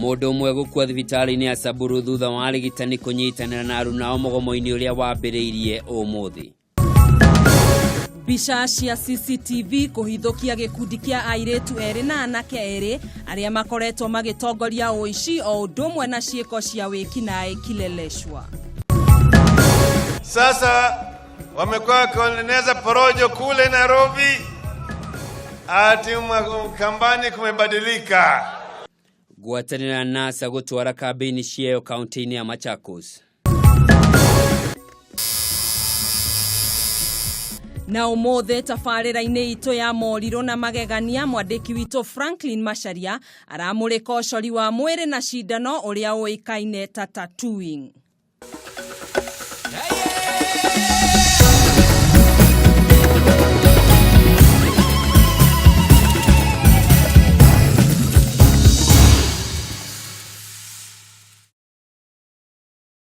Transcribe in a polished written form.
Mũndũ ũmwe gũkua thibitarĩ-inĩ ya Samburu thutha wa arigitani kũnyitanĩra na aruna ao mũgomo-inĩ ũrĩa wambĩrĩirie ũmũthĩ. Bica cia CCTV kuhithukia gĩkundi kĩa airĩtu erĩ na anake erĩ arĩa makoretwo magĩtongoria ũici o ũndũ ũmwe na ciĩko cia wĩkinaĩ Kileleshwa. Sasa wamekuwa wakieneza porojo kule Nairobi, ati kambani kumebadilika. Gwatanĩra NASA gũtwara kambĩini ciao kaunti-inĩ ya Machakos. Na ũmũthĩ tabarĩra-inĩ itũ ya Mohoro na magegania, mwandĩki witũ Franklin Macharia aramũrĩka ũcori wa mwĩrĩ na cindano ũrĩa ũĩkaine ta tattooing.